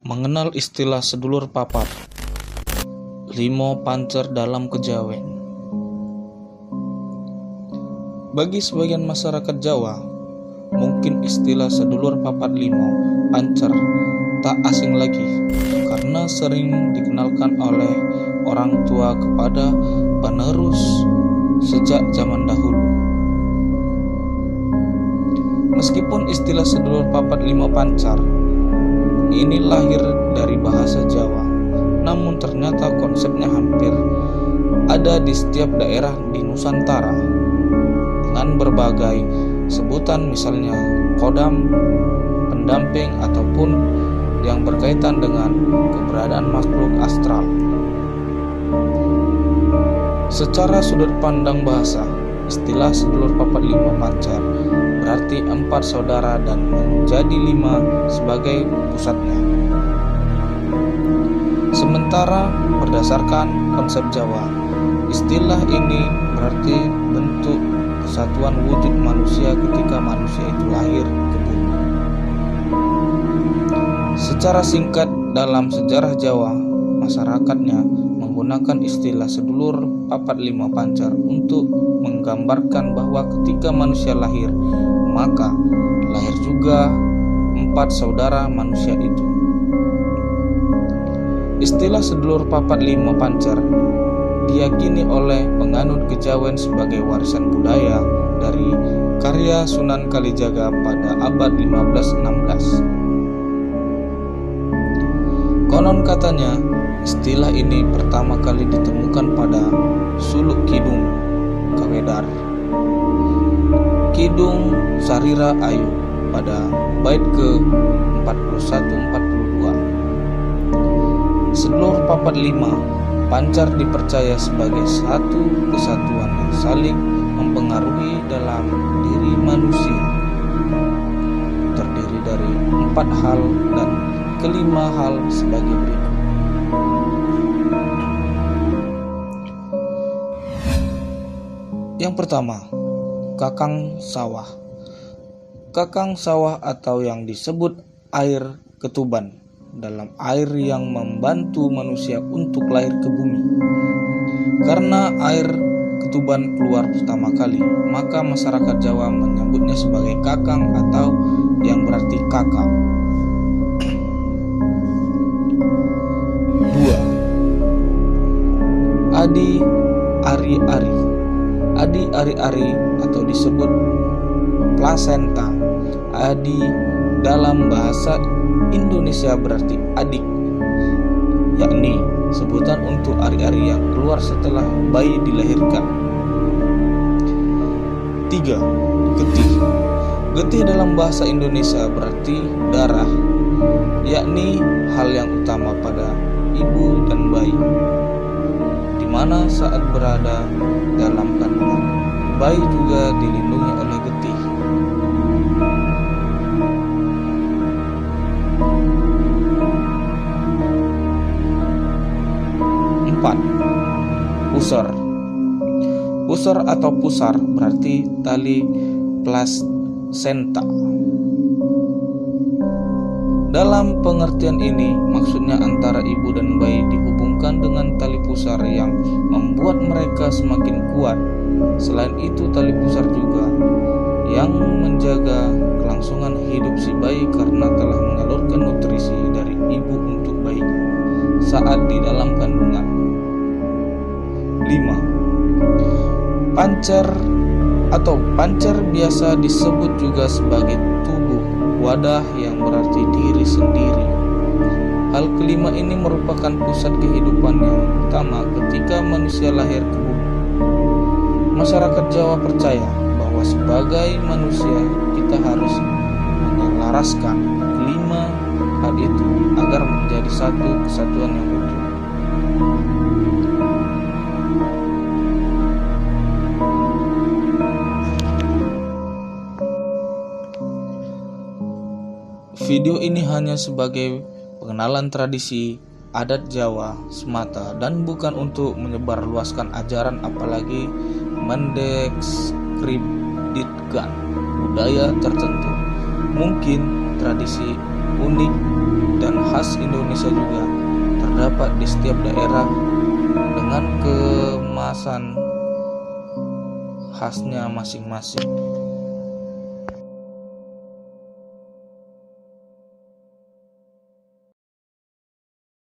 Mengenal istilah sedulur papat, limo pancer dalam kejawen. Bagi sebagian masyarakat Jawa, mungkin istilah sedulur papat limo pancer tak asing lagi karena sering dikenalkan oleh orang tua kepada penerus sejak zaman dahulu. Meskipun istilah sedulur papat limo pancar ini lahir dari bahasa Jawa, namun ternyata konsepnya hampir ada di setiap daerah di Nusantara dengan berbagai sebutan, misalnya kodam, pendamping, ataupun yang berkaitan dengan keberadaan makhluk astral. Secara sudut pandang bahasa, istilah sedulur papat limo pancar berarti 4 saudara dan menjadi 5 sebagai pusatnya. Sementara berdasarkan konsep Jawa, istilah ini berarti bentuk kesatuan wujud manusia ketika manusia itu lahir ke bumi. Secara singkat, dalam sejarah Jawa, masyarakatnya menggunakan istilah sedulur papat limo pancar untuk menggambarkan bahwa ketika manusia lahir, maka lahir juga 4 saudara manusia itu. Istilah sedulur papat limo pancar diyakini oleh penganut kejawen sebagai warisan budaya dari karya Sunan Kalijaga pada abad 15-16. Konon katanya, istilah ini pertama kali ditemukan pada suluk Kidung Kawedar, Kidung Sarira Ayu pada bait ke-41-42. Sedulur papat lima pancar dipercaya sebagai satu kesatuan yang saling mempengaruhi dalam diri manusia, terdiri dari 4 hal dan kelima hal sebagai berikut. Yang pertama, kakang sawah. Kakang sawah atau yang disebut air ketuban, dalam air yang membantu manusia untuk lahir ke bumi. Karena air ketuban keluar pertama kali, maka masyarakat Jawa menyebutnya sebagai kakang atau yang berarti kakak. 2. Adi ari-ari. Adi ari-ari atau disebut plasenta. Adi dalam bahasa Indonesia berarti adik, yakni sebutan untuk ari-ari yang keluar setelah bayi dilahirkan. 3. Getih. Getih dalam bahasa Indonesia berarti darah, yakni hal yang utama pada ibu dan bayi, di mana saat berada dalam kandungan, bayi juga dilindungi oleh getih. 4. Pusar. Pusar atau pusar berarti tali plasenta. Dalam pengertian ini, maksudnya antara ibu dan bayi dihubungkan dengan tali pusar yang membuat mereka semakin kuat. Selain itu, tali pusar juga yang menjaga kelangsungan hidup si bayi karena telah menyalurkan nutrisi dari ibu untuk bayinya saat di dalam kandungan. 5. Pancar atau pancar biasa disebut juga sebagai tubuh, wadah yang berarti diri sendiri. Hal kelima ini merupakan pusat kehidupan yang utama ketika manusia lahir ke bumi. Masyarakat Jawa percaya bahwa sebagai manusia kita harus menyelaraskan kelima hal itu agar menjadi satu kesatuan yang utuh. Video ini hanya sebagai pengenalan tradisi adat Jawa semata dan bukan untuk menyebarluaskan ajaran apalagi mendeskripsikan budaya tertentu. Mungkin tradisi unik dan khas Indonesia juga terdapat di setiap daerah dengan kemasan khasnya masing-masing.